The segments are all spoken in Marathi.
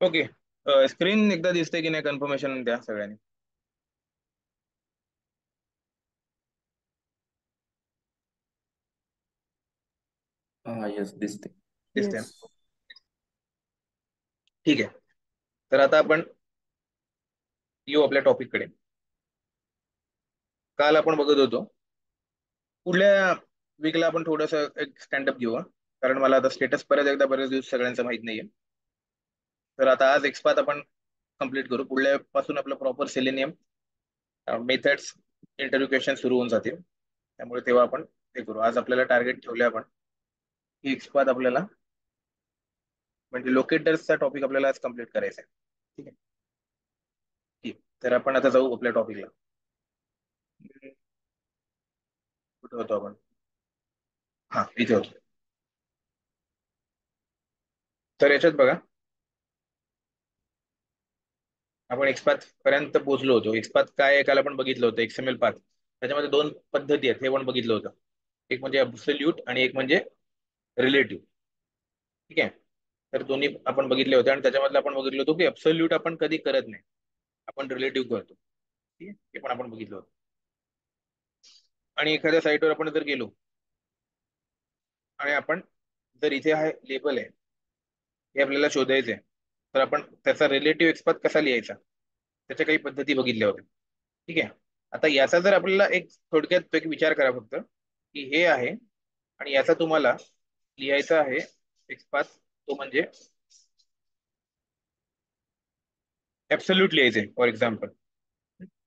ओके. स्क्रीन एकदा दिसते की नाही, कन्फर्मेशन द्या सगळ्यांनी. हा यस दिसते. दिसते येस. ना? ठीक आहे. तर आता आपण येऊ आपल्या टॉपिक कडे. काल आपण बघत होतो, पुढल्या वीकला आपण थोडस एक स्टँडअप घेऊ कारण मला आता स्टेटस परत एकदा बरेच दिवस सगळ्यांचं माहित नाहीये. तर आता आज एक्सपात आपण कम्प्लीट करू. पुढल्या पासून आपलं proper selenium methods interview question सुरू होऊन जातील. त्यामुळे तेव्हा आपण ते करू. आज आपल्याला टार्गेट ठेवले आपण की एक्सपात आपल्याला म्हणजे लोकेटर्सचा टॉपिक आपल्याला आज कम्प्लीट करायचा आहे. ठीक आहे. ठीक. तर आपण आता जाऊ आपल्या टॉपिकला. कुठे होतो आपण? हा, इथे होतो. तर याच्यात बघा, आपण एक्सपाथ पर्यंत पोहोचलो होतो. एक्सपाथ काय आहे काल आपण बघितलं होतं, एक्सएमएल पाथ. त्याच्यामध्ये दोन पद्धती आहेत, हे पण बघितलं होतं. एक म्हणजे अब्सोल्यूट आणि एक म्हणजे रिलेटिव्ह. ठीक आहे. तर दोन्ही आपण बघितले होते आणि त्याच्यामधलं आपण बघितलं होतं की अब्सोल्यूट आपण कधी करत नाही, आपण रिलेटिव्ह करतो. ठीक आहे, हे पण आपण बघितलं होतं. आणि एखाद्या साईटवर आपण जर गेलो आणि आपण जर इथे आहे लेबल आहे, हे आपल्याला शोधायचं आहे, तर आपण त्याचा रिलेटिव्ह एक्सपाथ कसा लिहायचा, त्याच्या काही पद्धती बघितल्या होत्या. ठीक आहे. आता याचा जर आपल्याला एक थोडक्यात एक विचार करा फक्त, की हे आहे आणि याचा तुम्हाला लिहायचा आहे एक्सपाथ, तो म्हणजे ऍब्सोल्यूट लिहायचे फॉर एक्झाम्पल.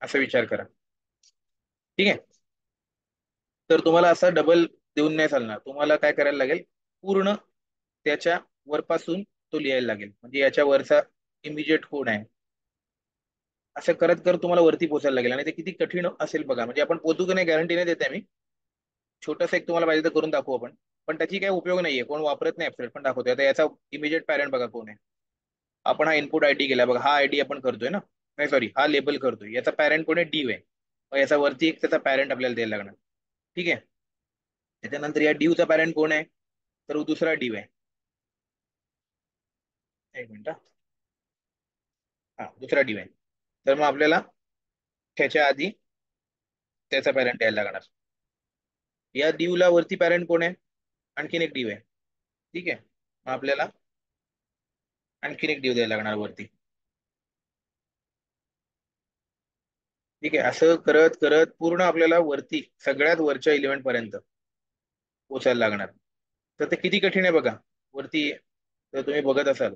असा विचार करा. ठीक आहे. तर तुम्हाला असा डबल देऊन नाही चालणार, तुम्हाला काय करायला लागेल, पूर्ण त्याच्या वरपासून तो लिहायला लागेल. म्हणजे याच्या वरचा इमिजिएट कोण आहे, असं करत करत तुम्हाला वरती पोहोचायला लागेल. आणि ते किती कठीण असेल बघा. म्हणजे आपण पोहोचू की नाही गॅरंटी नाही देते मी. छोटंसं एक तुम्हाला पाहिजे तर करून दाखवू आपण, पण त्याची काही उपयोग नाहीये, कोण वापरत नाही ऍब्सोल्यूट. पण दाखवतोय आता याचा इमिजिएट पॅरेंट बघा कोण आहे. आपण हा इनपुट आयडी केला बघा, हा आयडी आपण करतोय ना, नाही सॉरी, हा लेबल करतोय. याचा पॅरेंट कोण आहे, डीव आहे. मग याचा वरती एक त्याचा पॅरेंट आपल्याला द्यायला लागणार. ठीक आहे. त्याच्यानंतर या डीवचा पॅरेंट कोण आहे, तर दुसरा डीव आहे. एक मिनिट हा, दुसरा डीव आहे. तर मग आपल्याला त्याच्या आधी त्याचा पॅरेंट द्यायला लागणार. या डीवला वरती पॅरेंट कोण आहे, आणखीन एक डीव आहे. ठीक आहे. मग आपल्याला आणखीन एक डीव द्यायला लागणार वरती. ठीक आहे. असं करत करत पूर्ण आपल्याला वरती सगळ्यात वरच्या इलेव्हन पर्यंत पोचायला लागणार. तर ते किती कठीण आहे बघा. वरती जर तुम्ही बघत असाल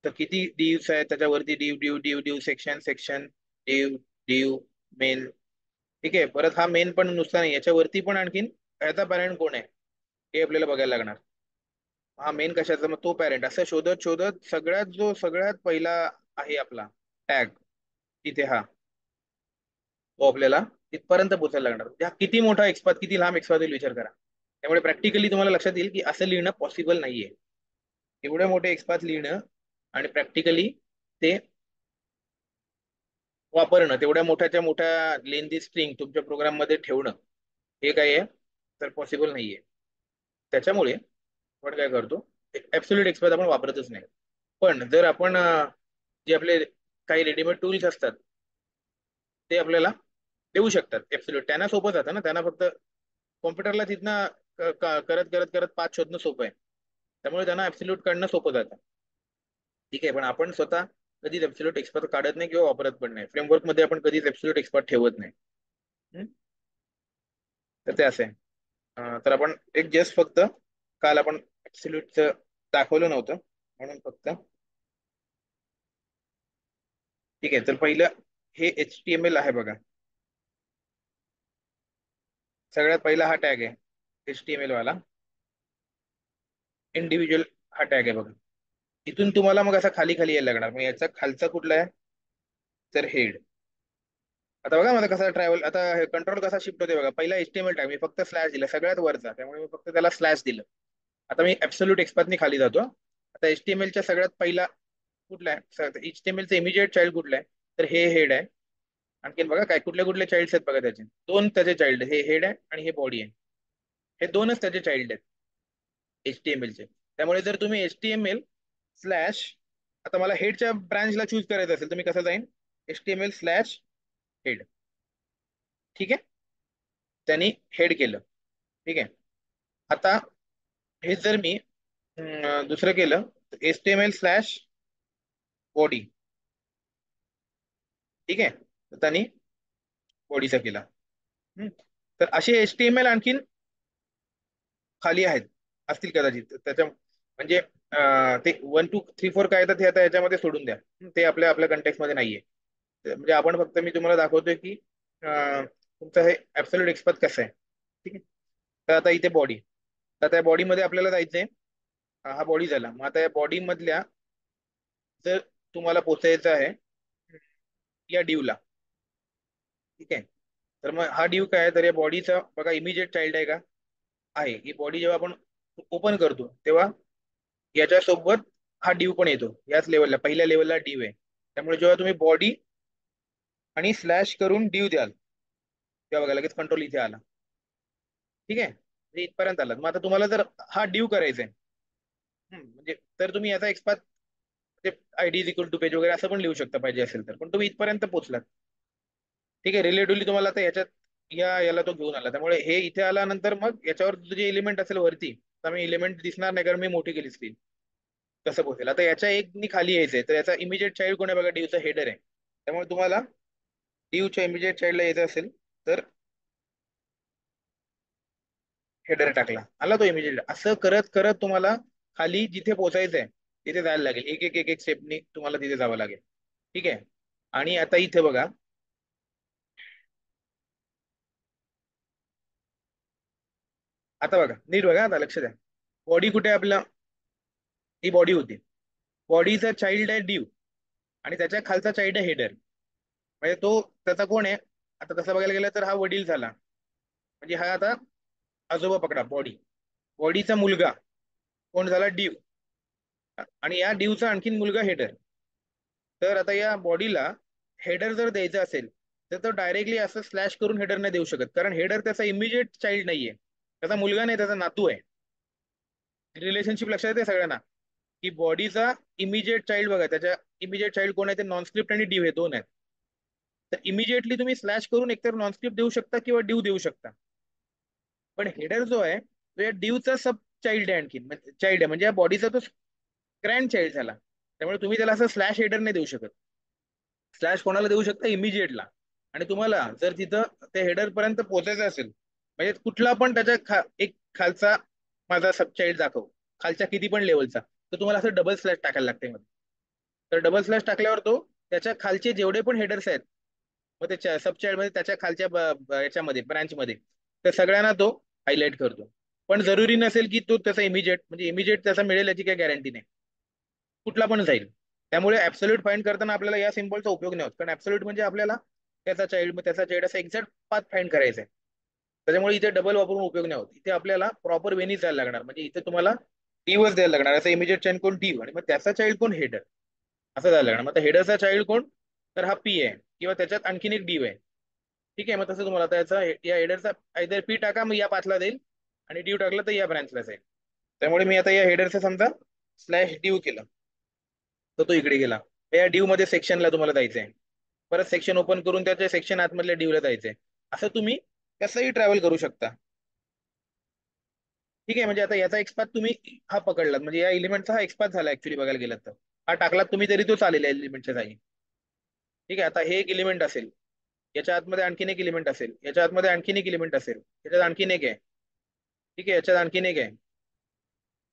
तर किती डीव्स आहेत, त्याच्यावरती Dew Dew Dew Dew, section section, Dew Dew, main. ठीक आहे. परत हा मेन पण नुसता नाही, याच्यावरती पण आणखीन याचा पॅरेंट कोण आहे हे आपल्याला बघायला लागणार. हा मेन कशाचा, मग तो पॅरेंट. असं शोधत शोधत सगळ्यात जो सगळ्यात पहिला आहे आपला टॅग, तिथे हा, तो आपल्याला तिथपर्यंत पोहोचायला लागणार. म्हणजे हा किती मोठा एक्सपाथ, किती लांब एक्सपाथ होईल विचार करा. त्यामुळे प्रॅक्टिकली तुम्हाला लक्षात येईल की असं लिहिणं पॉसिबल नाहीये. एवढे मोठे एक्सपाथ लिहिणं आणि प्रॅक्टिकली ते वापरणं, तेवढ्या मोठ्याच्या मोठ्या लेंदी स्ट्रिंग तुमच्या प्रोग्राम मध्ये ठेवणं, हे काय आहे तर पॉसिबल नाहीये. त्याच्यामुळे आपण काय करतो, ऍब्सोल्यूट एक्सपाथ आपण वापरतच नाही. पण जर आपण जे आपले काही रेडीमेड टूल्स असतात ते आपल्याला देऊ शकतात ऍब्सोल्यूट, त्यांना सोपं जातं ना. त्यांना फक्त कॉम्प्युटरला तिथनं करत करत करत पाथ शोधणं सोपं आहे. त्यामुळे त्यांना ऍब्सोल्यूट काढणं सोपं जातं. ठीक आहे. पण आपण स्वतः कधीच ऍब्सोल्यूट एक्सपर्ट काढत नाही किंवा वापरत पण नाही. फ्रेमवर्क मध्ये आपण कधीच ऍब्सोल्यूट एक्सपर्ट ठेवत नाही. हम्म? तर ते असे आहे. तर आपण एक जस्ट फक्त काल आपण ऍब्सोल्यूट दाखवलं नव्हतं म्हणून फक्त. ठीक आहे. तर पहिलं हे HTML आहे बघा. सगळ्यात पहिला हा टॅग आहे HTML वाला, इंडिव्हिज्युअल हा टॅग आहे बघा. इथून तुम्हाला मग असा खाली खाली यायला लागणार. मग याचा खालचा कुठला आहे तर हेड. आता बघा मला कसा ट्रॅव्हल, आता कंट्रोल कसा शिफ्ट होते बघा. पहिला HTML टॅग मी फक्त स्लॅश दिला सगळ्यात वरचा, त्यामुळे मी फक्त त्याला स्लॅश दिलं. आता मी ऍब्सोल्यूट एक्सपाथनी खाली जातो. आता HTMLच्या सगळ्यात पहिला कुठला आहे, HTMLचं इमिजिएट चाइल्ड कुठला आहे तर हे हेड आहे. आणखीन बघा काय कुठले कुठले चाइल्ड आहेत बघा. त्याचे दोन त्याचे चाइल्ड, हे हेड आहे आणि हे बॉडी आहे. हे दोनच त्याचे चाइल्ड आहेत HTMLचे. त्यामुळे जर तुम्ही HTML स्लॅश आता मला हेडच्या ब्रांचला चूज करायचं असेल तर मी कसं जाईन, HTML/हेड. ठीक आहे, त्यांनी हेड केलं. ठीक आहे. आता हे जर मी दुसरं केलं, HTML/बॉडी. ठीक आहे, तर त्यांनी बॉडीचा केला. हम्म. तर असे HTML आणखीन खाली आहेत, असतील कदाचित त्याच्या, म्हणजे ते 1 2 3 4 काय तर ते आता याच्यामध्ये सोडून द्या. ते आपल्या आपल्या कंटेक्स्ट मध्ये नाहीये. म्हणजे आपण फक्त, मी तुम्हाला दाखवतोय की तुमचं हे ऍब्सोल्यूट एक्सपर्ट कसं आहे. ठीक आहे. तर आता इथे बॉडी, तर त्या बॉडीमध्ये आपल्याला जायचंय. हा बॉडी झाला. मग आता या बॉडी मधल्या जर तुम्हाला पोचायचं आहे या डिवला. ठीक आहे. तर मग हा डिव काय आहे, तर या बॉडीचा बघा इमिजिएट चाइल्ड आहे का, आहे. ही बॉडी जेव्हा आपण ओपन करतो तेव्हा याच्यासोबत हा डिव पण येतो. याच लेवलला, पहिल्या लेवलला डिव आहे. त्यामुळे जेव्हा तुम्ही बॉडी आणि स्लॅश करून डिव द्याल तेव्हा बघा लगेच कंट्रोल इथे आला. ठीक आहे, म्हणजे इथपर्यंत आलात. मग आता तुम्हाला जर हा डिव करायचा आहे, म्हणजे तर तुम्ही याचा XPath ID is equal to page वगैरे असं पण लिहू शकता पाहिजे असेल तर, पण तुम्ही इथपर्यंत पोहोचलात. ठीक आहे, रिलेटिव्हली तुम्हाला आता याच्यात याला तो घेऊन आला. त्यामुळे हे इथे आल्यानंतर मग याच्यावर जे एलिमेंट असेल वरती, तर मी एलिमेंट दिसणार नाही कारण मी मोठी केली स्क्रीन. कसं पोहोचेल, आता याच्या एक नी खाली यायचंय, तर याचा इमिजिएट चाइल्ड कोण आहे बघा, डिवचा हेडर आहे. त्यामुळे तुम्हाला डिवच्या इमिजिएट चाइल्डला यायचं असेल तर हेडर टाकला, आला तो इमिजिएट. असं करत करत तुम्हाला खाली जिथे पोहोचायचंय तिथे जायला लागेल. एक एक एक एक स्टेपनी तुम्हाला तिथे जावं लागेल. ठीक आहे. आणि आता इथे बघा, आता बघा नीट बघा, आता लक्ष द्या. बॉडी कुठे आहे आपला, ही बॉडी होती. बॉडीचा चाइल्ड आहे डिव, आणि त्याच्या खालचा चाइल्ड आहे हेडर. म्हणजे तो त्याचा कोण आहे, आता तसं बघायला गेलं तर हा वडील झाला. म्हणजे हा आता आजोबा पकडा, बॉडी. बॉडीचा मुलगा कोण झाला, डिव. आणि या डिवचा आणखीन मुलगा हेडर. तर आता या बॉडीला हेडर जर द्यायचा असेल तर तो डायरेक्टली असं स्लॅश करून हेडर नाही देऊ शकत, कारण हेडर त्याचा इमिजिएट चाइल्ड नाहीये, त्याचा मुलगा नाही, त्याचा नातू आहे. रिलेशनशिप लक्षात येते सगळ्यांना, की बॉडीचा इमिजिएट चाइल्ड बघा, त्याच्या इमिजिएट चाइल्ड कोण आहे, ते नॉनस्क्रिप्ट आणि डिव हे दोन आहेत. तर इमिजिएटली तुम्ही स्लॅश करून एकतर नॉनस्क्रिप्ट देऊ शकता किंवा डिव देऊ शकता. पण हेडर जो आहे तो या डिवचा सब चाइल्ड आहे, आणखी चाइल्ड आहे, म्हणजे या बॉडीचा तो ग्रँड चाइल्ड झाला. त्यामुळे तुम्ही त्याला असं स्लॅश हेडर नाही देऊ शकत. स्लॅश कोणाला देऊ शकता, इमिजिएटला. आणि तुम्हाला जर तिथं त्या हेडर पर्यंत पोहोचायचं असेल, म्हणजे कुठला पण त्याच्या एक खालचा माझा सब चाइल्ड दाखव, खालच्या किती पण लेवलचा, तर तुम्हाला असं डबल स्लॅश टाकायला लागते मध्ये. तर डबल स्लॅश टाकल्यावर तो त्याच्या खालचे जेवढे पण हेडर्स आहेत, मग त्याच्या सब चाइल्ड मध्ये त्याच्या खालच्या याच्यामध्ये ब्रांच मध्ये, तर सगळ्यांना तो हायलाइट करतो. पण जरुरी नसेल की तो त्याचा इमिजिएट, म्हणजे इमिजिएट त्याचा मिळेल याची काही गॅरंटी नाही, कुठला पण जाईल. त्यामुळे ऍब्सोल्यूट फाइंड करताना आपल्याला या सिम्बॉलचा उपयोग नाही होत, कारण ऍब्सोल्यूट म्हणजे आपल्याला त्याचा चाइल्ड असा एक्झॅक्ट पाथ फाइंड करायचा आहे. त्याच्यामुळे इथे डबल वापरून उपयोग नाही होत. इथे आपल्याला प्रॉपर वेनी जायला लागणार, म्हणजे इथे तुम्हाला डिवच द्यायला लागणार, असं इमिजिएट चाइल्ड कोण डिव, आणि मग त्याचा चाइल्ड कोण हेडर, असं जायला लागणार. मग आता हेडरचा चाइल्ड कोण, तर हा पी आहे, किंवा त्याच्यात आणखीन एक डिव आहे. ठीक आहे, मग तसं तुम्हाला आता याचा या हेडरचा आयदर पी टाका, मग या पाथला जाईल, आणि डिव टाकला तर या ब्रांचला जाईल. त्यामुळे मी आता या हेडरचा समजा स्लॅश डिव केलं, तर तो इकडे गेला. या डिव मध्ये सेक्शनला तुम्हाला जायचंय, परत सेक्शन ओपन करून त्याच्या सेक्शन आतमधल्या डिवला जायचंय. असं तुम्ही कसंही ट्रॅव्हल करू शकता. ठीक आहे, म्हणजे आता याचा एक्सपाथ तुम्ही हा पकडलात, म्हणजे या एलिमेंटचा हा एक्सपाथ झाला ऍक्च्युली बघायला गेलात तर. हा टाकलात तुम्ही तरी तो चालेल एलिमेंटच्या जागी. ठीक आहे, आता हे एक एलिमेंट असेल, याच्या आतमध्ये आणखीन एक एलिमेंट असेल, याच्या आतमध्ये आणखीन एक एलिमेंट असेल, याच्यात आणखीन एक आहे. ठीक आहे, याच्यात आणखीन एक आहे.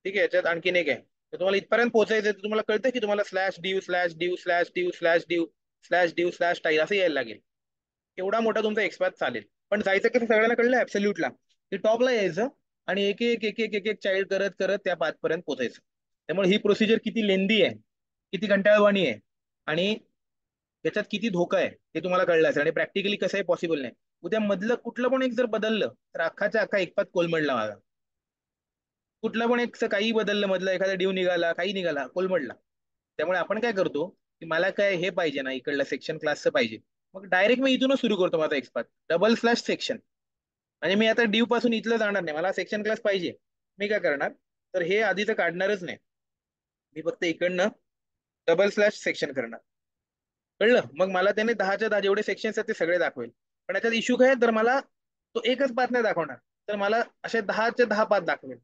ठीक आहे, याच्यात आणखीन एक आहे. तर तुम्हाला इथपर्यंत पोहोचायचं आहे, तर तुम्हाला कळतं की तुम्हाला स्लॅश डिव स्लॅश डिव स्लॅश डिव स्लॅश डिव स्लॅश डिव स्लॅश टाईल असं यायला लागेल. एवढा मोठा तुमचा एक्सपाथ चालेल. पण जायचं कसं सगळ्यांना कळलं ऍब्सोल्यूटला, की टॉपला यायचं आणि एक एक एक एक एक एक चाइल्ड करत करत त्या पाथपर्यंत पोहोचायचं. त्यामुळे ही प्रोसिजर किती लेंदी आहे, किती कंटाळवाणी आहे, आणि त्याच्यात किती धोका आहे हे तुम्हाला कळलं असेल. आणि प्रॅक्टिकली कसं आहे, पॉसिबल नाही. उद्या मधलं कुठलं पण एक जर बदललं तर अख्खाच्या अख्खा एकपाथ कोलमडला माझा. कुठलं पण एक काही बदललं, मधलं एखादा ड्यू निघाला, काही निघाला, कोलमडला. त्यामुळे आपण काय करतो, की मला काय हे पाहिजे ना, इकडलं सेक्शन क्लासचं पाहिजे, मग डायरेक्ट मी इथूनच सुरू करतो माझा एक्सपाथ, डबल स्लॅश सेक्शन. म्हणजे मी आता ड्यू पासून इथलं जाणार नाही, मला सेक्शन क्लास पाहिजे. मी काय करणार, तर हे आधीचं काढणारच नाही, मी फक्त इकडनं डबल स्लॅश सेक्शन करणार. कळलं? मग मला त्याने 10च्या 10 जेवढे सेक्शन्स आहेत ते सगळे दाखवेल. पण याच्यात इश्यू काय आहे, तर मला तो एकच पाथ नाही दाखवणार, तर मला असे 10च्या 10 पाथ दाखवेल.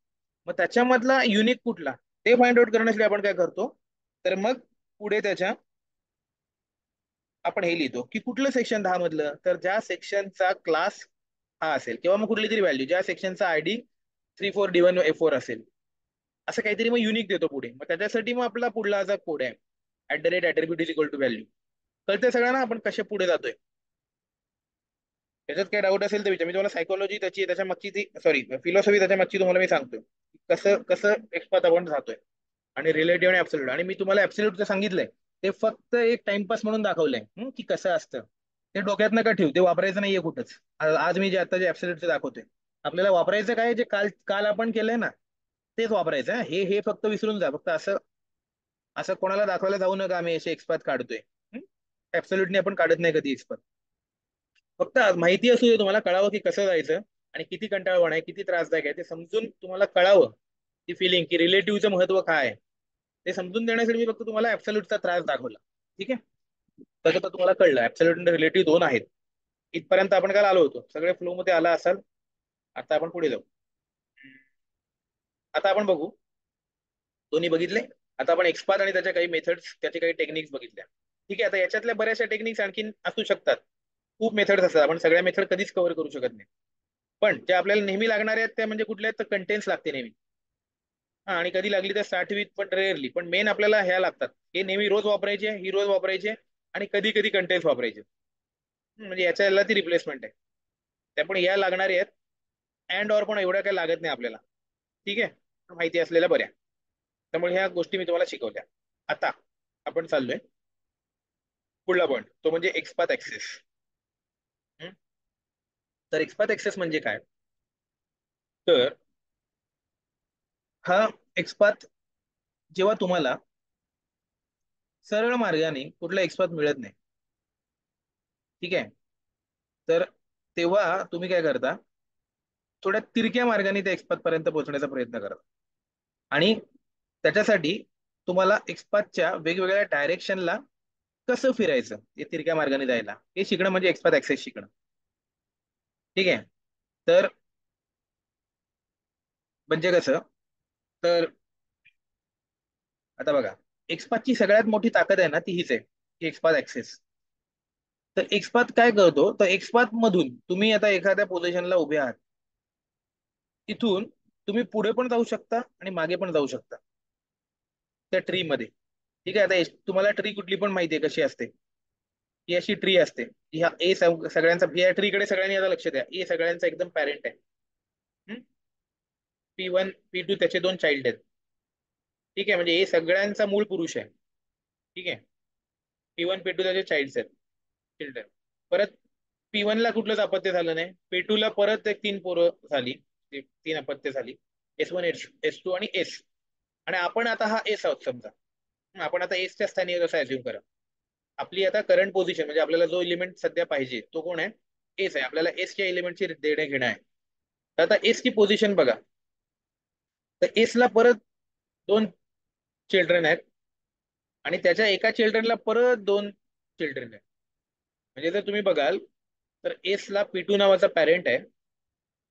मग त्याच्यामधला युनिक कुठला ते फाइंड आउट करण्यासाठी आपण काय करतो, तर मग पुढे त्याच्या आपण हे लिहितो की कुठलं सेक्शन 10 मधलं, तर ज्या सेक्शनचा क्लास हा असेल किंवा मग कुठली तरी व्हॅल्यू ज्या सेक्शनचा आयडी 34D1A4 असेल, असं काहीतरी मग युनिक देतो पुढे. मग त्याच्यासाठी मग आपला पुढला असा कोड आहे, @attribute is equal to value. कळतंय सगळ्यांना आपण कशा पुढे जातोय? त्याच्यात काय डाऊट असेल तर विचार. मी तुम्हाला सायकोलॉजी त्याची त्याच्या मागची ती सॉरी फिलॉसॉफी त्याच्या मागची तुम्हाला मी सांगतोय, कसं कसं एक्सपात आपण राहतोय. आणि रिलेटिव्ह आणि ऍब्सोल्यूट, आणि मी तुम्हाला ऍब्सोल्यूटचं सांगितलंय ते फक्त एक टाइमपास म्हणून दाखवलंय, की कसं असतं. ते डोक्यात नका ठेवू, ते वापरायचं नाहीये कुठंच. आज मी जे आता जे ऍब्सोल्यूटचं दाखवतोय, आपल्याला वापरायचं काय, जे काल काल आपण केलंय ना तेच वापरायचं. हे हे फक्त विसरून जा. फक्त असं असं कोणाला दाखवायला जाऊ नका आम्ही असे एक्सपात काढतोय. ऍब्सोल्युटली आपण काढत नाही कधी एक्सपात. फक्त माहिती असू दे, तुम्हाला कळावं की कसं जायचं आणि किती कंटाळवाण आहे, किती त्रासदायक आहे ते समजून तुम्हाला कळावं. ती फिलिंग की रिलेटिव्हचं महत्व काय आहे ते समजून देण्यासाठी मी फक्त तुम्हाला ऍब्सोल्यूटचा त्रास दाखवला. ठीक आहे? तसं तर तुम्हाला कळलं ऍब्सोल्यूट आणि रिलेटिव्ह दोन आहेत. इथपर्यंत आपण काय आलो होतो, सगळे फ्लो मध्ये आला असाल. आता आपण पुढे जाऊ. आता आपण बघू, दोन्ही बघितले. आता आपण एक्सपाथ आणि त्याच्या काही मेथड्स, त्याचे काही टेक्निक्स बघितल्या. ठीक आहे? आता याच्यातल्या बऱ्याचशा टेक्निक्स आणखीन असू शकतात. खूप मेथड्स असतात, आपण सगळ्या मेथड कधीच कव्हर करू शकत नाही. पण जे आपल्याला नेहमी लागणार आहेत त्या म्हणजे कुठल्या आहेत, तर कंटेन्स लागते नेहमी. हा, आणि कधी लागली तर साठवीत, पण रेअरली. पण मेन आपल्याला ह्या लागतात, हे नेहमी रोज वापरायचे, ही रोज वापरायचे, आणि कधी कधी कंटेन्स वापरायचे. म्हणजे याच्या याला ती रिप्लेसमेंट आहे. त्या पण या लागणारे आहेत. अँड ऑर पण एवढ्या काही लागत नाही आपल्याला. ठीक आहे? माहिती असलेल्या बऱ्या. त्यामुळे ह्या गोष्टी मी तुम्हाला शिकवल्या. आता आपण चाललोय पुढला पॉईंट, तो म्हणजे एक्सपाथ ऍक्सेस. तर एक्सपाथ ऍक्सेस म्हणजे काय, तर हा एक्सपाथ जेव्हा तुम्हाला सरळ मार्गाने कुठला एक्सपाथ मिळत नाही, ठीक आहे, तर तेव्हा तुम्ही काय करता, थोड्या तिरक्या मार्गाने त्या एक्सपाथ पर्यंत पोहोचण्याचा प्रयत्न करता. आणि त्याच्यासाठी तुम्हाला एक्सपाथच्या वेगवेगळ्या डायरेक्शनला कसं फिरायचं, हे तिरक्या मार्गाने जायला, हे शिकणं म्हणजे एक्सपाथ ऍक्सेस शिकणं. ठीक आहे? तर म्हणजे कसं, तर आता बघा, एक्सपाथची सगळ्यात मोठी ताकद आहे ना ती हीच आहे की एक्सपाथ ऍक्सेस. तर एक्सपाथ काय करतो, तर एक्सपाथ मधून तुम्ही आता एखाद्या पोझिशनला उभे आहात, तिथून तुम्ही पुढे पण जाऊ शकता आणि मागे पण जाऊ शकता त्या ट्री मध्ये. ठीक आहे? आता तुम्हाला ट्री कुठली पण माहिती आहे कशी असते. ही अशी ट्री असते. ह्या ए सगळ्यांचा, या ट्री कडे सगळ्यांनी आता लक्ष द्या. ए सगळ्यांचा एकदम पॅरेंट आहे. P1 P2 त्याचे दोन चाइल्ड आहेत. ठीक आहे? म्हणजे ए सगळ्यांचा मूळ पुरुष आहे. ठीक आहे? P1 P2 त्याचे चाइल्ड आहेत, चिल्ड्रन. परत P1 ला कुठलंच अपत्य झालं नाही. P2 ला परत एक तीन पोरं झाली, तीन अपत्य झाली. S1 S2 आणि एस. आणि आपण आता हा एस आहोत समजा. आपण आता एसच्या स्थानी आहे, असं अज्युम करा. आपली आता करंट पोझिशन म्हणजे आपल्याला जो इलिमेंट सध्या पाहिजे तो कोण आहे, एस आहे. आपल्याला एसच्या एलिमेंटची देणे घेणं आहे. तर आता एसची पोझिशन बघा, तर एसला परत दोन चिल्ड्रन आहेत, आणि त्याच्या एका चिल्ड्रनला परत दोन चिल्ड्रन आहेत. म्हणजे जर तुम्ही बघाल, तर एसला P2 नावाचा पॅरेंट आहे,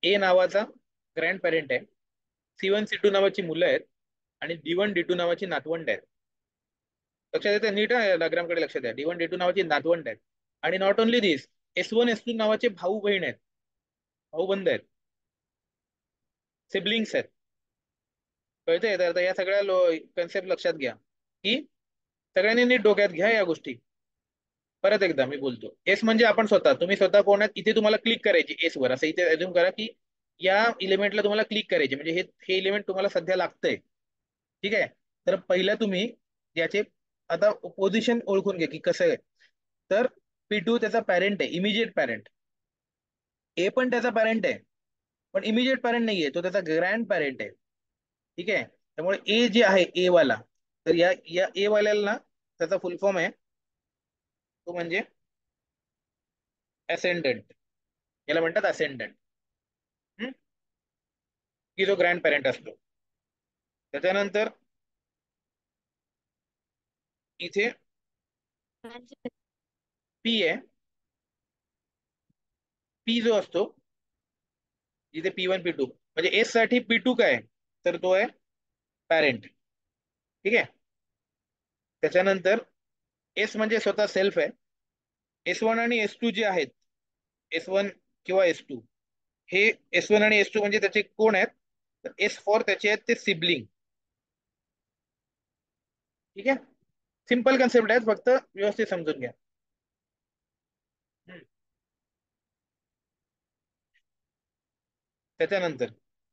ए नावाचा ग्रँड पॅरेंट आहे, C1 C2 नावाची मुलं आहेत, आणि D1 D2 नावाची नातवंड आहेत. लक्षात येते नीट? डायग्राम कडे लक्ष द्या. D1 D2 नावाची नातवंड आहेत. आणि not only this, S1 S2 नावाचे भाऊ बहीण आहेत, भाऊबंद आहेत, सिबलिंग्स आहेत. कळतंय? तर आता या सगळ्या कन्सेप्ट लक्षात घ्या, की सगळ्यांनी नीट डोक्यात घ्या या गोष्टी. परत एकदा मी बोलतो, एस म्हणजे आपण स्वतः, तुम्ही स्वतः कोण आहेत, इथे तुम्हाला क्लिक करायची एस वर. असं इथे अज्युम करा की या इलिमेंटला तुम्हाला क्लिक करायचे, म्हणजे हे हे इलिमेंट तुम्हाला सध्या लागतंय. ठीक आहे? तर पहिलं तुम्ही याचे आता पोझिशन ओळखून घ्या की कसं आहे. तर P2 त्याचा पॅरेंट आहे, इमिजिएट पॅरेंट. ए पण त्याचा पॅरेंट आहे, पण इमिजिएट पॅरेंट नाहीये, तो त्याचा ग्रँड पॅरेंट आहे. ठीक आहे? त्यामुळे ए जे आहे ए वाला, तर या या ए वाल्याला ना त्याचा फुल फॉर्म आहे, तो म्हणजे असेंडंट. याला म्हणतात असेंडंट, की जो ग्रँड पॅरेंट असतो. त्याच्यानंतर इथे पी आहे. पी जो असतो जिथे P1 P2 म्हणजे एस साठी P2 काय आहे? तर तो आहे पॅरेंट. ठीक आहे. त्याच्यानंतर एस म्हणजे स्वतः सेल्फ आहे. S1 आणि S2 जे आहेत, S1 किंवा S2, हे S1 आणि S2 म्हणजे त्याचे कोण आहेत? तर एस फॉर त्याचे आहेत ते सिबलिंग. ठीक आहे. सिंपल कन्सेप्ट आहेत, फक्त व्यवस्थित समजून घ्या. हम्म. त्याच्यानंतर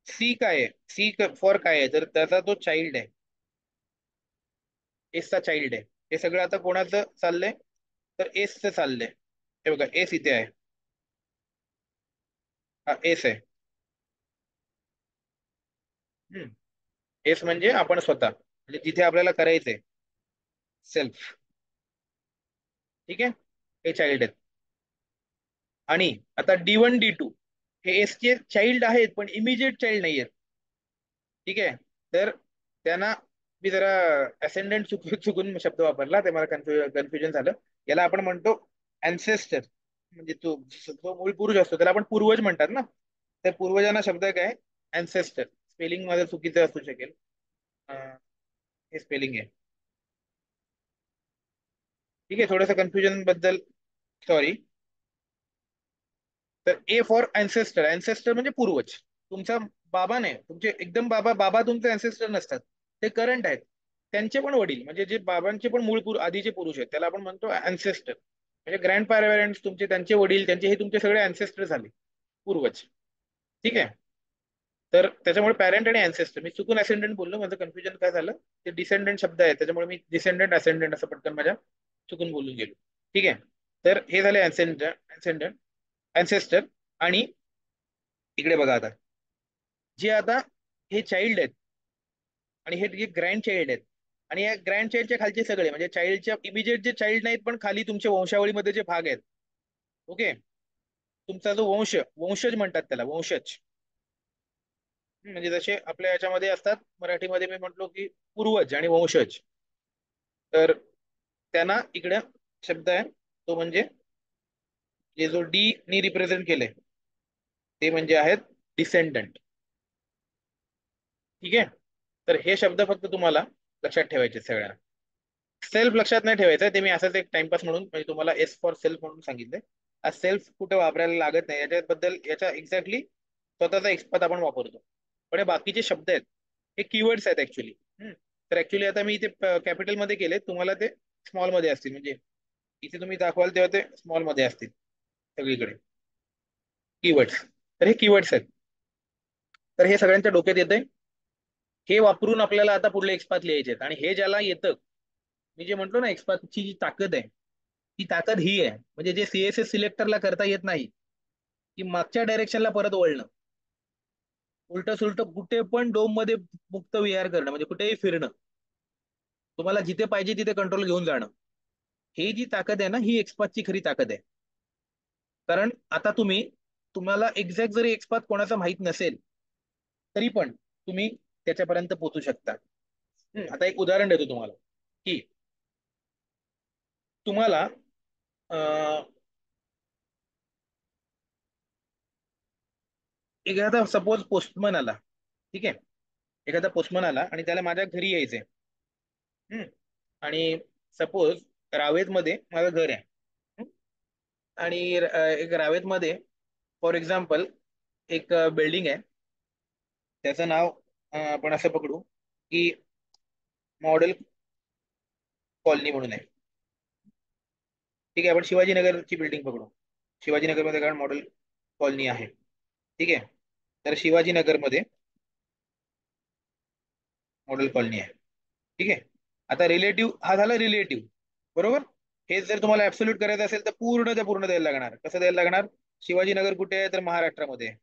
सी काय आहे? सी फॉर काय आहे? तर त्याचा तो चाइल्ड आहे. एसचा चाइल्ड आहे. हे सगळं आता कोणाचं चाललंय? तर एसचं चाललंय. हे बघा, एस इथे आहे. हा एस आहे. हम्म. एस म्हणजे आपण स्वतः, म्हणजे जिथे आपल्याला करायचंय सेल्फ. ठीक आहे. हे चाइल्ड आहेत. आणि आता D1 D2 हे एस चे चाइल्ड आहेत, पण इमिजिएट चाइल्ड नाही आहेत. ठीक आहे. तर त्यांना मी जरा असेंडंट चुकून शब्द वापरला, ते मला कन्फ्युजन झालं. याला आपण म्हणतो अँसेस्टर. म्हणजे तो जो मूळ पुरुष असतो त्याला आपण पूर्वज म्हणतात ना. तर पूर्वजांना शब्द काय? अँसेस्टर. स्पेलिंग मध्ये चुकीचं असू शकेल. अं, हे स्पेलिंग आहे. ठीक आहे. थोडंसं कन्फ्युजन बद्दल सॉरी. तर ए फॉर अँसेस्टर. अँसेस्टर म्हणजे पूर्वज. तुमचा बाबा नाही, तुमचे एकदम बाबा बाबा तुमचे अँसेस्टर नसतात. ते करंट आहेत. त्यांचे पण वडील म्हणजे जे बाबांचे पण आधीचे पुरुष आहेत त्याला आपण म्हणतो अँसेस्टर. म्हणजे ग्रँड पॅरेंट्स तुमचे, त्यांचे वडील, त्यांचे, हे तुमचे सगळे अँसेस्टर झाले, पूर्वज. ठीक आहे. तर त्याच्यामुळे पॅरेंट आणि अँसेस्टर, मी चुकून असेंडंट बोललो, माझं कन्फ्युजन काय झालं, ते डिसेंडंट शब्द आहे त्याच्यामुळे मी डिसेंडंट असेंडंट असं पटकन माझ्या चुकून बोलून गेलो. ठीक आहे. तर हे झाले अँसेंडंट अँसेस्टर. आणि इकडे बघा आता, जे आता हे चाइल्ड आहेत आणि हे जे ग्रँड चाइल्ड आहेत, आणि या ग्रँड चाइल्डच्या खालचे सगळे म्हणजे चाइल्डच्या इमिजिएट जे चाइल्ड नाहीत पण खाली तुमच्या वंशावळीमध्ये जे भाग आहेत. ओके. तुमचा जो वंशज म्हणतात त्याला, वंशज. म्हणजे जसे आपल्या याच्यामध्ये असतात, मराठीमध्ये मी म्हटलो की पूर्वज आणि वंशज. तर त्यांना इकडे शब्द आहे, तो म्हणजे जे जो डी नी रिप्रेझेंट केले ते म्हणजे आहेत डिसेंडंट. ठीक आहे. तर हे शब्द फक्त तुम्हाला लक्षात ठेवायचे सगळ्यांना. सेल्फ लक्षात नाही ठेवायचं, ते मी असंच एक टाइमपास म्हणून म्हणजे तुम्हाला एस फॉर सेल्फ म्हणून सांगितलंय. हा सेल्फ कुठे वापरायला लागत नाही, याच्याबद्दल याच्या एक्झॅक्टली स्वतःचा एक्सपात आपण वापरतो. पण हे बाकीचे शब्द आहेत, हे कीवर्ड्स आहेत ऍक्च्युली. तर ऍक्च्युली आता मी इथे कॅपिटल मध्ये केले, तुम्हाला ते स्मॉल मध्ये असतील. म्हणजे इथे तुम्ही दाखवाल तेव्हा ते स्मॉल मध्ये असतील सगळीकडे कीवर्ड्स. तर हे कीवर्ड्स आहेत. तर हे सगळ्यांच्या डोक्यात येतंय. हे वापरून आपल्याला आता पुढले एक्सपात लिहायचे आहेत. आणि हे ज्याला येतं, मी जे म्हटलो ना एक्सपातची जी ताकद आहे, ती ताकद ही आहे. म्हणजे जे CSS सिलेक्टरला करता येत नाही, की मागच्या डायरेक्शनला परत वळणं, उलट सुलट कुठे पण डोम मध्ये मुक्त विहार करणं, म्हणजे कुठेही फिरणं, तुम्हाला जिथे पाहिजे तिथे कंट्रोल घेऊन जाणं. ही जी ताकद आहे ना, ही एक्सपातची खरी ताकद आहे. कारण आता तुम्हाला एक्झॅक्ट जरी एक्सपात कोणाचा माहित नसेल, तरी पण तुम्ही त्याच्यापर्यंत पोहोचू शकता. आता एक उदाहरण देतो तुम्हाला, की तुम्हाला एखादा सपोज पोस्टमन आला. ठीक आहे. एखादा पोस्टमन आला आणि त्याला माझ्या घरी यायचंय. हम्म. आणि सपोज रावेत मध्ये माझं घर आहे. हम्म. आणि एक रावेत मध्ये फॉर एक्झाम्पल एक बिल्डिंग आहे. त्याचं नाव आपण असं पकडू की मॉडेल कॉलनी म्हणून आहे. ठीक आहे. आपण शिवाजीनगरची बिल्डिंग पकडू. शिवाजीनगरमध्ये कारण मॉडेल कॉलनी आहे. ठीक आहे. तर शिवाजीनगरमध्ये मॉडेल कॉलनी आहे. ठीक आहे. आता रिलेटिव्ह हा झाला रिलेटिव्ह. बरोबर. हे जर तुम्हाला ऍब्सोल्यूट करायचं असेल तर पूर्ण ते पूर्ण द्यायला लागणार. कसं द्यायला लागणार? शिवाजीनगर कुठे आहे? तर महाराष्ट्रामध्ये आहे.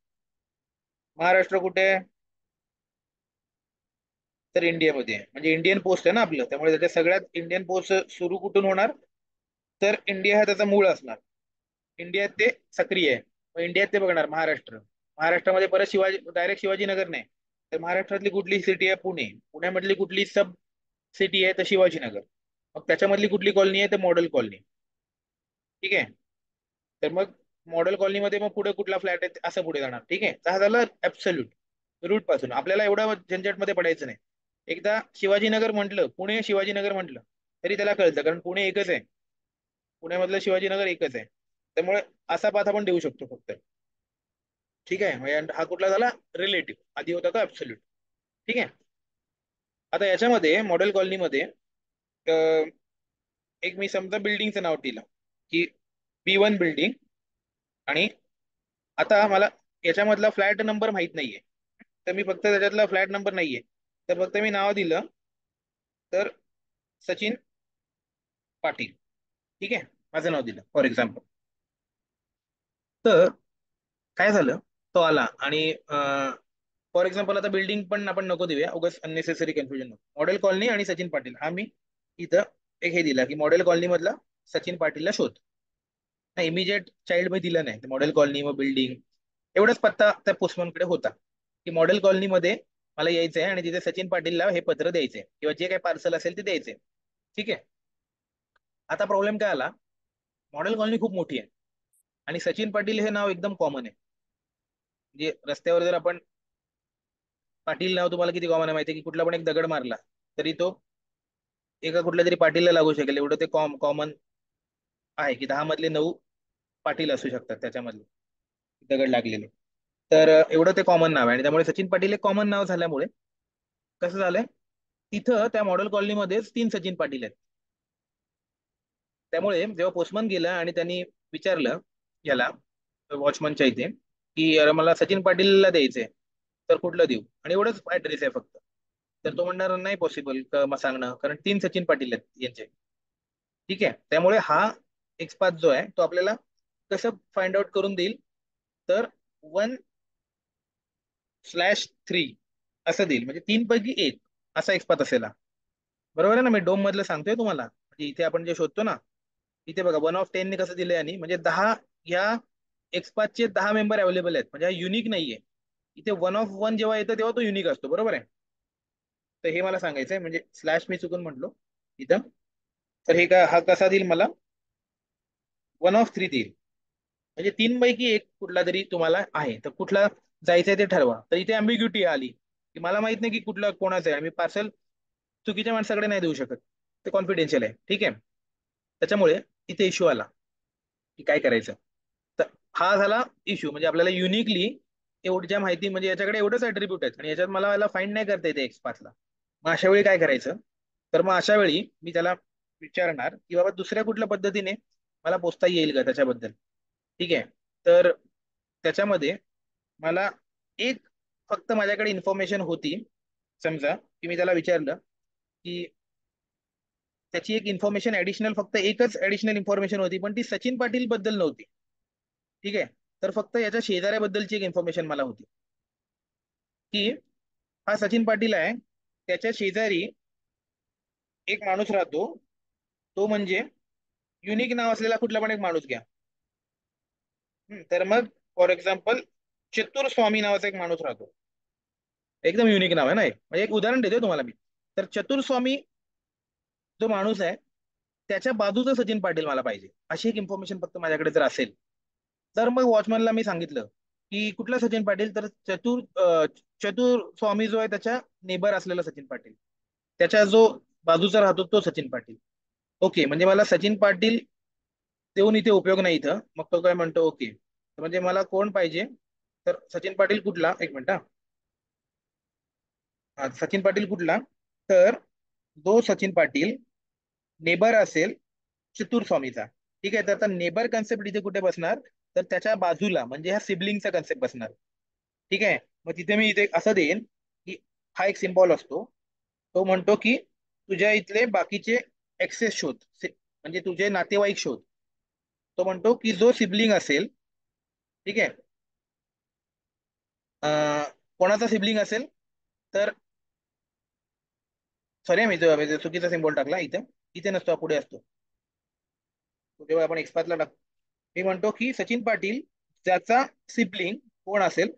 महाराष्ट्र कुठे आहे? तर इंडियामध्ये आहे. म्हणजे इंडियन पोस्ट आहे ना आपलं, त्यामुळे त्याच्या सगळ्यात इंडियन पोस्ट सुरू कुठून होणार? तर इंडिया हा त्याचा मूळ असणार. इंडियात ते सक्रिय आहे. मग इंडियात ते बघणार महाराष्ट्र. महाराष्ट्रामध्ये परत डायरेक्ट शिवाजीनगर नाही. तर महाराष्ट्रातली कुठली सिटी आहे? पुणे. पुण्यामधली कुठली सब सिटी आहे? तर शिवाजीनगर. मग त्याच्यामधली कुठली कॉलनी आहे? ते मॉडेल कॉलनी. ठीक आहे. तर मग मॉडेल कॉलनीमध्ये मग पुढे कुठला फ्लॅट आहे असं पुढे जाणार. ठीक आहे. तर हा झाला ऍब्सल्यूट रूट पासून. आपल्याला एवढं झंझटमध्ये पडायचं नाही. एकदा शिवाजीनगर म्हटलं, पुणे शिवाजीनगर म्हटलं तरी त्याला कळतं, कारण पुणे एकच आहे. पुण्यामधलं शिवाजीनगर एकच आहे. त्यामुळे असा पाथ आपण देऊ शकतो फक्त. ठीक आहे. म्हणजे हा कुठला झाला? रिलेटिव्ह. आधी होता तो ऍब्सोल्यूट. ठीक आहे. आता याच्यामध्ये मॉडेल कॉलनीमध्ये एक मी समजा बिल्डिंगचं नाव दिलं की B1 बिल्डिंग. आणि आता मला याच्यामधला फ्लॅट नंबर माहित नाहीये, तर मी फक्त त्याच्यातला फ्लॅट नंबर नाहीये, तर फक्त मी नाव दिलं तर सचिन पाटील. ठीक आहे. माझं नाव दिलं फॉर एक्झाम्पल. तर काय झालं, तो आला आणि फॉर एक्झाम्पल आता बिल्डिंग पण आपण नको देऊया, उगाच अननेसेसरी कन्फ्युजन नको. मॉडेल कॉलनी आणि सचिन पाटील हा मी इथं एक हे दिला की मॉडेल कॉलनी मधला सचिन पाटीलला शोध. नाही, इमिजिएट चाइल्ड मी दिलं नाही. मॉडेल कॉलनी व बिल्डिंग एवढाच पत्ता त्या पोस्टमनकडे होता की मॉडेल कॉलनीमध्ये मला यायचंय आणि तिथे सचिन पाटीलला हे पत्र द्यायचंय किंवा जे काही पार्सल असेल ते द्यायचंय. ठीक आहे. आता प्रॉब्लेम काय आला, मॉडेल कॉलनी खूप मोठी आहे आणि सचिन पाटील हे नाव एकदम कॉमन आहे. म्हणजे रस्त्यावर जर आपण, पाटील नाव तुम्हाला किती कॉमन आहे माहिती आहे की कुठला पण एक दगड मारला तरी तो एका कुठल्या तरी पाटीलला लागू शकेल, एवढं ते कॉमन आहे की 10 मधले 9 पाटील असू शकतात त्याच्यामधले दगड लागलेले. तर एवढं ते कॉमन नाव आहे आणि त्यामुळे सचिन पाटील हे कॉमन नाव झाल्यामुळे कसं झालंय, तिथं त्या मॉडेल कॉलनीमध्येच 3 सचिन पाटील आहेत. त्यामुळे जेव्हा पोस्टमन गेला आणि त्यांनी विचारलं याला, वॉचमनच्या इथे, की अरे मला सचिन पाटीलला द्यायचंय तर कुठलं देऊ, आणि एवढंच ऍड्रेस आहे फक्त, तर तो म्हणणार नाही पॉसिबल सांगणं, कारण 3 सचिन पाटील आहेत यांचे. ठीक आहे. त्यामुळे हा एक्सपाथ जो आहे तो आपल्याला कसं फाइंड आउट करून देईल, तर 1/3 असं देईल, म्हणजे 3 पैकी 1 असा एक्सपाथ असेल हा. बरोबर आहे ना? मी डोम मधलं सांगतोय तुम्हाला, म्हणजे इथे आपण जे शोधतो ना, इथे बघा 1/10 ने कसं दिलंय, आणि म्हणजे 10 या एक्सपाथचे 10 मेंबर अवेलेबल आहेत, म्हणजे हा युनिक नाहीये. इथे 1/1 जेव्हा येतं तेव्हा तो युनिक असतो. बरोबर आहे? तर हे मला सांगायचंय, म्हणजे स्लॅश मी चुकून म्हटलो इथं. तर हे का हा कसा देईल मला? 1/3 देईल. म्हणजे 3 पैकी 1 कुठला तरी तुम्हाला आहे, तर कुठला जायचंय ते ठरवा. तर इथे अम्बिग्युटी आली की मला माहित नाही की कुठला कोणाचं आहे, मी पार्सल चुकीच्या माणसाकडे नाही देऊ शकत, ते कॉन्फिडेन्शियल आहे. ठीक आहे. त्याच्यामुळे इथे इश्यू आला की काय करायचं. तर हा झाला इश्यू, म्हणजे आपल्याला युनिकली एवढ्या माहिती, म्हणजे याच्याकडे एवढंच अट्रिब्यूट आहेत आणि याच्यात मला याला फाइंड नाही करता येते एक्सपाथला. मग अशा वेळी काय करायचं, तर मग अशा वेळी मी त्याला विचारणार की बाबा दुसऱ्या कुठल्या पद्धतीने मला पोचता येईल का त्याच्याबद्दल. ठीक आहे. तर त्याच्यामध्ये मला एक फक्त माझ्याकडे इन्फॉर्मेशन होती. समजा की मी त्याला विचारलं की त्याची एक इन्फॉर्मेशन ऍडिशनल, फक्त एकच ऍडिशनल इन्फॉर्मेशन होती, पण ती सचिन पाटील बद्दल नव्हती. ठीक आहे. तर फक्त याच्या शेजाऱ्याबद्दलची एक इन्फॉर्मेशन मला होती की हा सचिन पाटील आहे, त्याच्या शेजारी एक माणूस राहतो, तो म्हणजे युनिक नाव असलेला कुठला पण एक माणूस घ्या. तर मग फॉर एक्झाम्पल चतुर स्वामी नावाचा एक माणूस राहतो. एकदम युनिक नाव आहे ना हे. म्हणजे एक उदाहरण देतोय तुम्हाला मी. तर चतुर स्वामी जो माणूस आहे त्याच्या बाजूचं सचिन पाटील मला पाहिजे, अशी एक इन्फॉर्मेशन फक्त माझ्याकडे जर असेल, तर मग वॉचमनला मी सांगितलं की कुठला सचिन पाटील, तर चतुर स्वामी जो आहे त्याच्या नेबर असलेला सचिन पाटील, त्याच्या जो बाजूचा राहतो तो सचिन पाटील. ओके, म्हणजे मला सचिन पाटील देऊन इथे उपयोग नाही इथं. मग तो काय म्हणतो, ओके म्हणजे मला कोण पाहिजे, तर सचिन पाटील कुठला, एक मिनिट हा. सचिन पाटील कुठला, तर जो सचिन पाटील नेबर असेल चतुर स्वामीचा. ठीक आहे. तर आता नेबर कन्सेप्ट इथे कुठे बसणार, तर त्याच्या बाजूला, म्हणजे ह्या सिबलिंगचा कन्सेप्ट बसणार. ठीक आहे. मग तिथे मी इथे असं देईन की हा एक सिम्बॉल असतो, तो म्हणतो की तुझ्या इथले बाकीचे एक्सेस शोध, म्हणजे तुझे नातेवाईक शोध. तो म्हणतो की जो सिबलिंग असेल, ठीक आहे, कोणाचा सिबलिंग असेल, तर सॉरी मी चुकीचा सिम्बॉल टाकला इथे. इथे नसतो, हा पुढे असतो. तो जेव्हा आपण एक्सपाथला टाकतो, मी म्हणतो की सचिन पाटील ज्याचा सिबलिंग कोण असेल,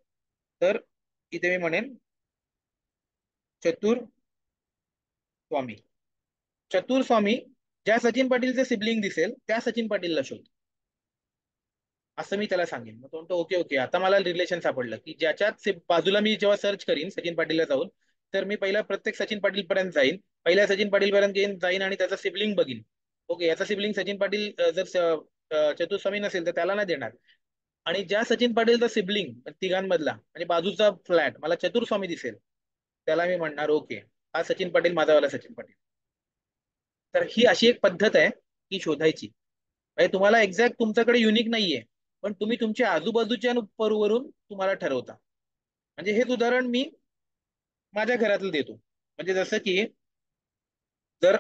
तर इथे मी म्हणेन चतुर स्वामी. चतुर स्वामी ज्या सचिन पाटीलचे सिबलिंग दिसेल त्या सचिन पाटीलला शोध, असं मी त्याला सांगेन. मग तो म्हणतो ओके ओके, आता मला रिलेशन सापडलं की ज्याच्यात बाजूला मी जेव्हा सर्च करीन सचिन पाटीलला जाऊन, तर मी पहिला प्रत्येक सचिन पाटील पर्यंत जाईन, पहिल्या सचिन पाटील पर्यंत जाईन आणि त्याचा सिबलिंग बघीन. ओके, याचा सिबलिंग सचिन पाटील जर चतुस्वामी नसेल तर त्याला नाही देणार. आणि ज्या सचिन पाटीलचा सिबलिंग तिघांमधला आणि बाजूचा फ्लॅट मला चतुर्स्वामी दिसेल, त्याला मी म्हणणार ओके, हा सचिन पाटील माझावाला सचिन पाटील. तर ही अशी एक पद्धत आहे की शोधायची. म्हणजे तुम्हाला एक्झॅक्ट तुमच्याकडे युनिक नाहीये, पण तुम्ही तुमच्या आजूबाजूच्या वरून तुम्हाला ठरवता. म्हणजे हेच उदाहरण मी माझ्या घरातलं देतो. म्हणजे जसं की जर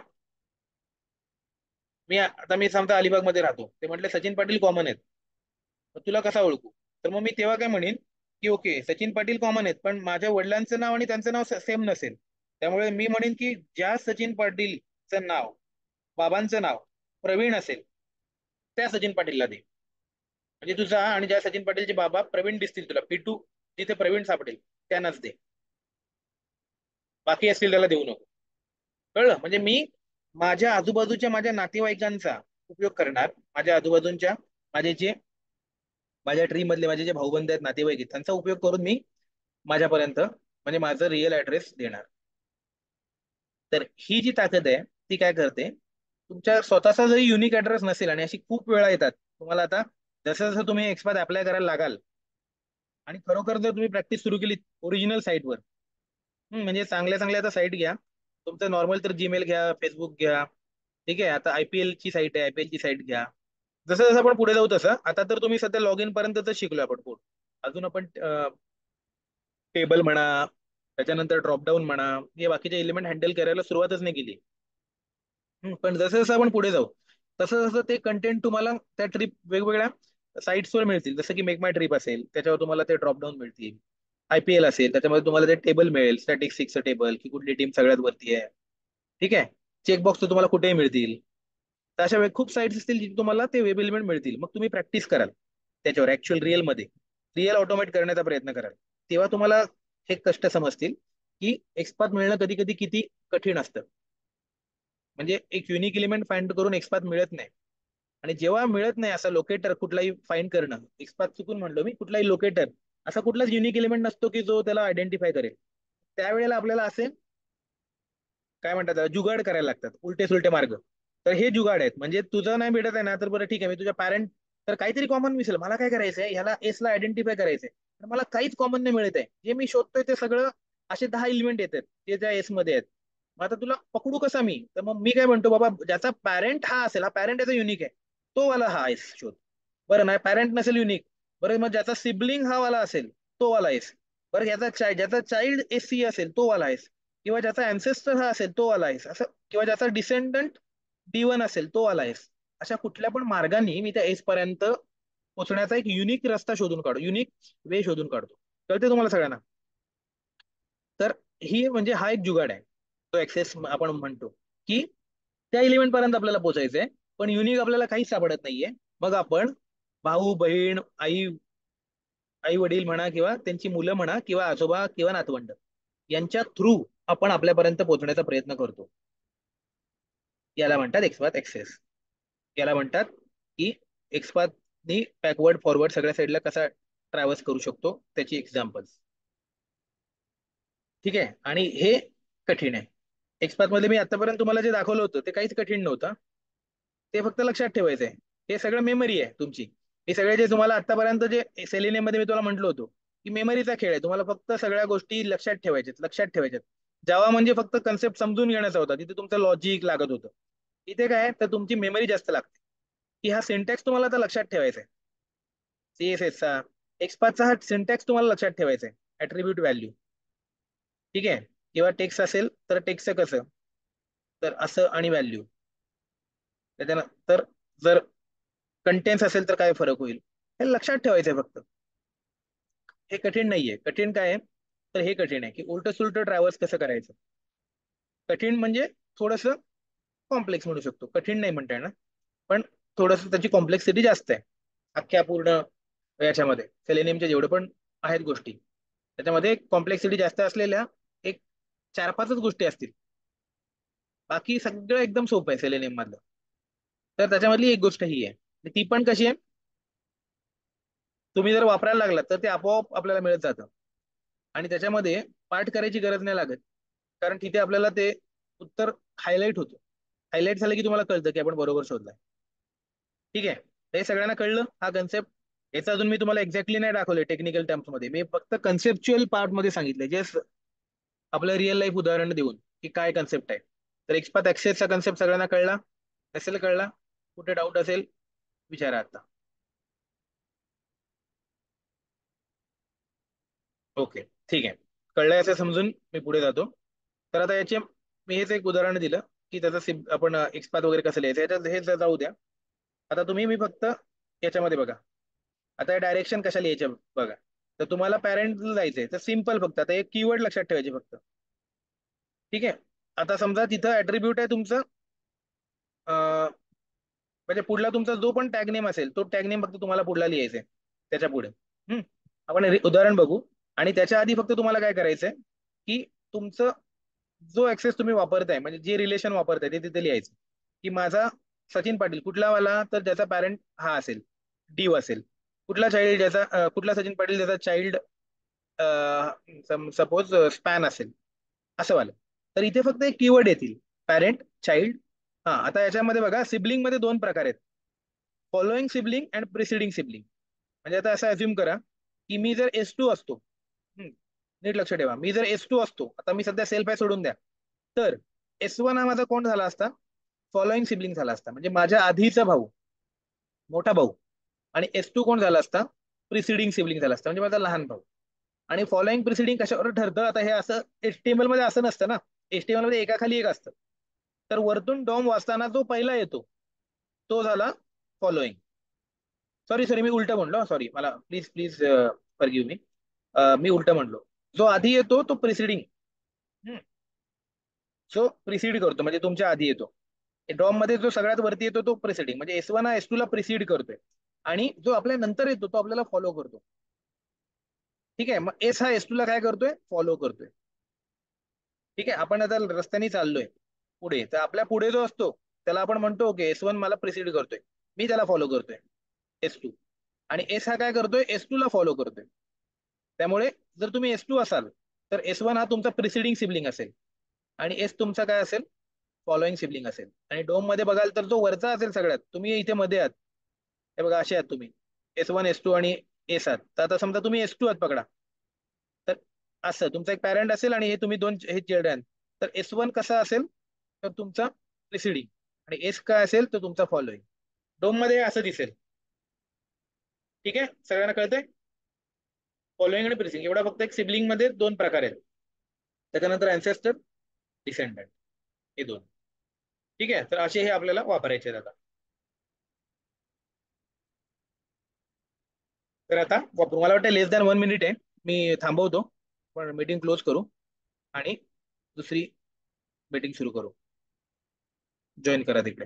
मी समजा अलिबाग मध्ये राहतो, ते म्हटले सचिन पाटील कॉमन आहेत, तर तुला कसा ओळखू? तर मग मी तेव्हा काय म्हणेन की ओके, सचिन पाटील कॉमन आहेत पण माझ्या वडिलांचं नाव आणि त्यांचं नाव सेम नसेल. त्यामुळे मी म्हणेन की ज्या सचिन पाटीलचं नाव, बाबांचं नाव प्रवीण असेल, त्या सचिन पाटीलला दे. म्हणजे तुझा आणि ज्या सचिन पाटीलचे बाबा प्रवीण दिसतील तुला, पिटू जिथे प्रवीण सापडेल त्यांनाच दे, बाकी असतील त्याला देऊ नको. कळलं? म्हणजे मी माझ्या आजूबाजूच्या माझ्या नातेवाईकांचा उपयोग करणार, माझ्या आजूबाजूच्या माझे जे माझ्या ट्री मधले माझे जे भाऊबंद आहेत, नातेवाईक आहेत, त्यांचा उपयोग करून मी माझ्यापर्यंत म्हणजे माझं रिअल ऍड्रेस देणार. तर ही जी ताकद आहे ती काय करते, तुमच्या स्वतःचा जरी युनिक ऍड्रेस नसेल, आणि अशी खूप वेळा येतात तुम्हाला आता, जसं जसं तुम्ही एक्सपात अप्लाय करायला लागाल आणि खरोखर जर तुम्ही प्रॅक्टिस सुरू केली ओरिजिनल साईटवर, म्हणजे चांगल्या चांगल्या आता साईट घ्या, तुमचं नॉर्मल तर जीमेल घ्या, फेसबुक घ्या, ठीक आहे, आता आयपीएल ची साईट आहे, आयपीएल ची साईट घ्या. जसं जसं आपण पुढे जाऊ तसं, आता तर तुम्ही सध्या लॉग इन पर्यंतच शिकलोय आपण कोड. अजून आपण टेबल म्हणा, त्याच्यानंतर ड्रॉपडाऊन म्हणा, हे बाकीचे एलिमेंट हँडल करायला सुरुवातच नाही केली. पण जसं जसं आपण पुढे जाऊ, तसं तसं ते कंटेंट तुम्हाला त्या ट्रिप वेगवेगळ्या साईट्सवर मिळतील. जसं की मेक माय ट्रिप असेल, त्याच्यावर तुम्हाला ते ड्रॉपडाऊन मिळतील. आयपीएल असेल, त्याच्यामध्ये तुम्हाला ते टेबल मिळेल, स्टॅटिस्टिक्सचं टेबल, की कुठली टीम सगळ्यात वरती आहे. ठीक आहे, चेकबॉक्स तुम्हाला कुठेही मिळतील. तर अशा खूप साईट्स असतील जिथे तुम्हाला ते वेब एलिमेंट मिळतील. मग तुम्ही प्रॅक्टिस कराल त्याच्यावर ऍक्च्युअल रिअलमध्ये, रिअल ऑटोमेट करण्याचा प्रयत्न कराल. तेव्हा तुम्हाला हे कष्ट समजतील की एक्सपात मिळणं कधी कधी किती कठीण असतं. म्हणजे एक युनिक एलिमेंट फाइंड करून एक्सपात मिळत नाही. आणि जेव्हा मिळत नाही असा लोकेटर कुठलाही फाइंड करणं, एक्सपात चुकून म्हणलो मी, कुठलाही लोकेटर असा कुठलाच युनिक एलिमेंट नसतो की जो त्याला आयडेंटिफाय करेल. त्यावेळेला आपल्याला असे काय म्हणतात त्याला, जुगाड करायला लागतात, उलटे सुलटे मार्ग. तर हे जुगाड आहेत. म्हणजे तुझं नाही भेटत आहे ना, तर बरं ठीक आहे, मी तुझ्या पॅरेंट, तर काहीतरी कॉमन मिळेल. मला काय करायचंय, ह्याला एस ला आयडेंटिफाय करायचंय, तर मला काहीच कॉमन नाही मिळत आहे. जे मी शोधतोय ते सगळं असे 10 एलिमेंट येतात ते त्या एस मध्ये आहेत. मग आता तुला पकडू कसा मी? तर मग मी काय म्हणतो, बाबा ज्याचा पॅरेंट हा असेल, हा पॅरेंट याचा युनिक आहे, तो वाला हा एस शोध. बरं, नाही पॅरेंट नसेल युनिक, बरं मग ज्याचा सिबलिंग हा वाला असेल, तो वाला एस. बरं, ज्याचा चाइल्ड एस सी असेल, तो वाला एस. किंवा ज्याचा अँसेस्टर हा असेल, तो आला आहेस असं. किंवा ज्याचा डिसेंडंट D1 असेल, तो आला आहेस. अशा कुठल्या पण मार्गाने मी त्या एस पर्यंत पोहोचण्याचा एक युनिक रस्ता शोधून काढतो, युनिक वे शोधून काढतो. कळते तुम्हाला सगळ्यांना? तर ही म्हणजे हा एक जुगाड आहे, तो ऍक्सेस आपण म्हणतो की त्या एलिमेंट पर्यंत आपल्याला पोहोचायचंय, पण युनिक आपल्याला काहीच सापडत नाहीये. मग आपण भाऊ बहीण, आई वडील म्हणा, किंवा त्यांची मुलं म्हणा, किंवा आजोबा किंवा नातवंड, यांच्या थ्रू आपण आपल्यापर्यंत पोहोचण्याचा प्रयत्न करतो. याला म्हणतात एक्सपाथ ऍक्सेस. याला म्हणतात की एक्सपाथनी बॅकवर्ड फॉरवर्ड सगळ्या साईडला कसा ट्रॅव्हल्स करू शकतो, त्याची एक्झाम्पल्स. ठीक आहे, आणि हे कठीण आहे. एक्सपाथ मध्ये मी आतापर्यंत तुम्हाला जे दाखवलं होतं ते काहीच कठीण नव्हतं. ते फक्त लक्षात ठेवायचं आहे. हे सगळं मेमरी आहे तुमची. हे सगळे जे तुम्हाला आतापर्यंत जे सेलिनियम मध्ये मी तुम्हाला म्हटलं होतो की मेमरीचा खेळ आहे, तुम्हाला फक्त सगळ्या गोष्टी लक्षात ठेवायच्यात, लक्षात ठेवायच्यात. जावा म्हणजे फक्त कन्सेप्ट समजून घेण्याचा होता, तिथे तुमचं लॉजिक लागत होतं. इथे काय आहे, तर तुमची मेमरी जास्त लागते, की हा सिंटॅक्स तुम्हाला आता लक्षात ठेवायचा आहे. सीएसएसचा, एक्सपाथचा हा सिंटॅक्स तुम्हाला लक्षात ठेवायचा आहे. ऍट्रिब्यूट व्हॅल्यू, ठीक आहे. किंवा टेक्स्ट असेल तर टेक्स्टचं कसं, तर असं आणि व्हॅल्यू. त्याच्यानंतर जर कंटेन्स असेल तर काय फरक होईल, हे लक्षात ठेवायचंय फक्त. हे कठीण नाहीये. कठीण काय आहे, तर हे कठीण आहे की उलट सुलट ट्रॅव्हल्स कसं करायचं. कठीण म्हणजे थोडस कॉम्प्लेक्स म्हणू शकतो, कठीण नाही म्हणता येणार, पण थोडस त्याची कॉम्प्लेक्सिटी जास्त आहे. अख्ख्या पूर्ण याच्यामध्ये सेलेनियमच्या जेवढे पण आहेत गोष्टी, त्याच्यामध्ये कॉम्प्लेक्सिटी जास्त असलेल्या एक 4-5च गोष्टी असतील. बाकी सगळं एकदम सोपं आहे सेलेनियम मधलं. तर त्याच्यामधली एक गोष्ट ही आहे. आणि ती पण कशी आहे, तुम्ही जर वापरायला लागलात तर ते आपोआप आपल्याला मिळत जातं. आणि त्याच्यामध्ये पाठ करायची गरज नाही लागत, कारण तिथे आपल्याला ते उत्तर हायलाईट होतं. हायलाईट झालं की तुम्हाला कळतं की आपण बरोबर शोधलाय. ठीक आहे. हे सगळ्यांना कळलं हा कन्सेप्ट. याचं अजून मी तुम्हाला एक्झॅक्टली नाही दाखवले टेक्निकल टर्म्स मध्ये, मी फक्त कन्सेप्च्युअल पार्ट मध्ये सांगितले, जे आपलं रिअल लाईफ उदाहरण देऊन की काय कन्सेप्ट आहे. तर एक्सपाथ ऍक्सेसचा कन्सेप्ट सगळ्यांना कळला असेल, कळला? कुठे डाऊट असेल विचारा आता. ओके, ठीक आहे. कळलंय असं समजून मी पुढे जातो. तर आता याचे मी हेच एक उदाहरण दिलं की त्याचं आपण एक्सपाथ वगैरे कसं लिहायचं, याच्यात हे जाऊ द्या. आता तुम्ही मी फक्त याच्यामध्ये बघा. आता डायरेक्शन कशा लिहायच्या बघा. तर तुम्हाला पॅरेंट जायचंय तर सिम्पल, फक्त आता एक कीवर्ड लक्षात ठेवायचे फक्त. ठीक आहे. आता समजा तिथं ऍट्रिब्यूट आहे तुमचं, म्हणजे पुढला तुमचा जो पण टॅग नेम असेल तो टॅग नेम फक्त तुम्हाला पुढला लिहायचा आहे त्याच्या पुढे. हम्म. आपण उदाहरण बघू. आणि त्याच्या आधी फक्त तुम्हाला काय करायचंय की तुमचं जो ऍक्सेस तुम्ही वापरताय, म्हणजे जे रिलेशन वापरताय ते तिथे लिहायचं. की माझा सचिन पाटील कुठला वाला, तर ज्याचा पॅरेंट हा असेल, डीव असेल. कुठला चाइल्ड ज्याचा कुठला सचिन पाटील ज्याचा चाइल्ड सपोज स्पॅन असेल, असं वालं. तर इथे फक्त एक कीवर्ड येतील, पॅरेंट, चाइल्ड. हा, आता याच्यामध्ये बघा सिबलिंग मध्ये दोन प्रकार आहेत, following sibling and preceding sibling. म्हणजे आता असं अज्युम करा की मी जर S2 असतो. हम्म, नीट लक्ष ठेवा, मी जर S2 असतो, आता मी सध्या सेल्फ आहे सोडून द्या. तर S1 हा माझा कोण झाला असता, फॉलोइंग सिबलिंग झाला असता, म्हणजे माझ्या आधीचा भाऊ, मोठा भाऊ. आणि S2 कोण झाला असता, प्रिसिडिंग सिबलिंग झाला असता, म्हणजे माझा लहान भाऊ. आणि फॉलोइंग प्रिसिडिंग कशावर ठरतं, आता हे असं HTML मध्ये असं नसतं ना. HTML मध्ये एकाखाली एक असतं. तर वरतून डॉम वाचताना जो पहिला येतो तो झाला फॉलोइंग. सॉरी सॉरी, मी उलट म्हणलो, सॉरी, मला प्लीज प्लीज फॉरगिव्ह मी. मी उलट म्हणलो. जो आधी येतो तो प्रिसिडिंग. जो प्रिसीड करतो म्हणजे तुमच्या आधी येतो. डॉम मध्ये जो सगळ्यात वरती येतो तो प्रिसिडिंग, म्हणजे S1 हा S2 ला प्रिसीड करतोय. आणि जो आपल्या नंतर येतो तो आपल्याला फॉलो करतो. ठीक आहे. मग S हा S2 ला काय करतोय, फॉलो करतोय. ठीक आहे. आपण आता रस्त्याने चाललोय पुढे, तर आपल्या पुढे जो असतो त्याला आपण म्हणतो की S1 मला प्रिसीड करतोय, मी त्याला फॉलो करतोय, S2. आणि S हा काय करतोय, S2 ला फॉलो करतोय. त्यामुळे जर तुम्ही S2 असाल तर S1 हा तुमचा प्रिसिडिंग सिबलिंग असेल, आणि S तुमचा काय असेल, फॉलोइंग सिबलिंग असेल. आणि डोम मध्ये बघाल तर जो वरचा असेल सगळ्यात, तुम्ही इथे मध्ये आहात, हे बघा असे आहात तुम्ही, S1 S2 आणि S आहात. तर आता समजा तुम्ही S2 आहात पकडा. तर असं तुमचा एक पॅरेंट असेल आणि हे तुम्ही दोन हे चिल्ड्रन. तर S1 कसा असेल, तर तुमचा प्रिसिडिंग. आणि S काय असेल तर तुमचा फॉलोइंग. डोम मध्ये असं दिसेल. ठीक आहे, सगळ्यांना कळतंय? फॉलोइंग आणि प्रिसिडिंग एवढा फक्त एक सिबलिंग मध्ये दोन प्रकार आहेत. त्याच्यानंतर अँसेस्टर, डिसेंडंट, हे दोन. ठीक आहे. तर असे हे आपल्याला वापरायचे आहेत आता. तर आता वापरू, मला वाटतं लेस दॅन 1 मिनिट आहे. मी थांबवतो, पण मीटिंग क्लोज करू आणि दुसरी मीटिंग सुरू करू. जॉईन करा तिकडे.